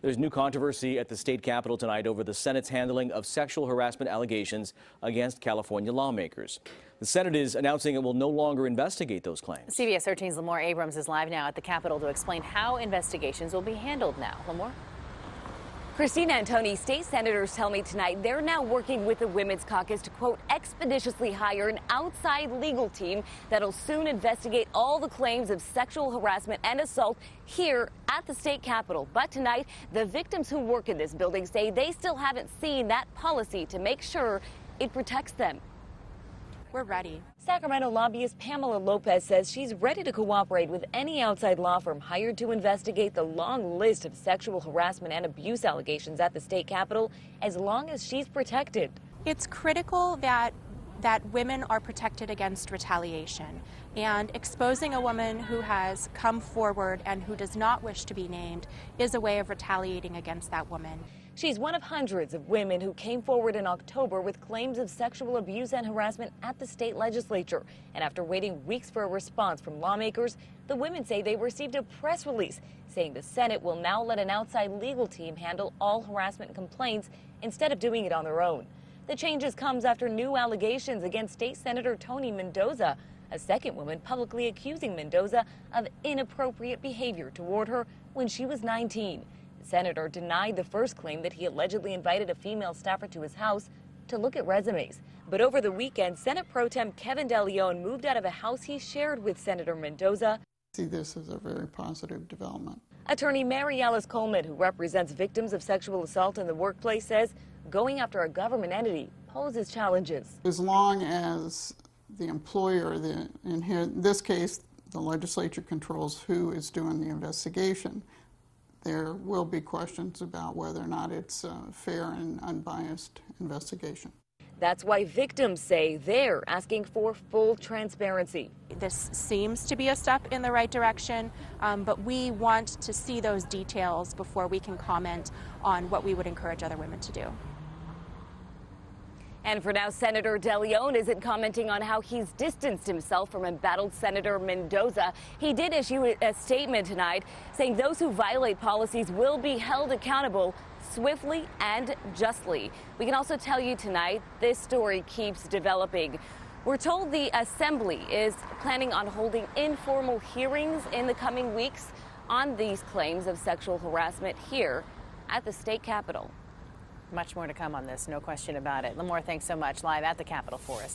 There's new controversy at the state capitol tonight over the Senate's handling of sexual harassment allegations against California lawmakers. The Senate is announcing it will no longer investigate those claims. CBS 13's Lamore Abrams is live now at the Capitol to explain how investigations will be handled now. Lamore? Christina and Tony, state senators tell me tonight they're now working with the Women's Caucus to, quote, expeditiously hire an outside legal team that'll soon investigate all the claims of sexual harassment and assault here at the state capitol. But tonight, the victims who work in this building say they still haven't seen that policy to make sure it protects them. We're ready. Sacramento lobbyist Pamela Lopez says she's ready to cooperate with any outside law firm hired to investigate the long list of sexual harassment and abuse allegations at the state capitol, as long as she's protected. It's critical that women are protected against retaliation, and exposing a woman who has come forward and who does not wish to be named is a way of retaliating against that woman. She's one of hundreds of women who came forward in October with claims of sexual abuse and harassment at the state legislature. And after waiting weeks for a response from lawmakers, the women say they received a press release saying the Senate will now let an outside legal team handle all harassment complaints instead of doing it on their own. The changes comes after new allegations against State Senator Tony Mendoza, a second woman publicly accusing Mendoza of inappropriate behavior toward her when she was 19. The senator denied the first claim that he allegedly invited a female staffer to his house to look at resumes. But over the weekend, Senate Pro Tem Kevin DeLeon moved out of a house he shared with Senator Mendoza. I see this as a very positive development. Attorney Mary Alice Coleman, who represents victims of sexual assault in the workplace, says going after a government entity poses challenges. As long as the employer, in this case, the legislature controls who is doing the investigation, there will be questions about whether or not it's a fair and unbiased investigation. That's why victims say they're asking for full transparency. This seems to be a step in the right direction, but we want to see those details before we can comment on what we would encourage other women to do. And for now, Senator DeLeon isn't commenting on how he's distanced himself from embattled Senator Mendoza. He did issue a statement tonight saying those who violate policies will be held accountable swiftly and justly. We can also tell you tonight this story keeps developing. We're told the Assembly is planning on holding informal hearings in the coming weeks on these claims of sexual harassment here at the state capitol. Much more to come on this, no question about it. Lamore, thanks so much. Live at the Capitol for us.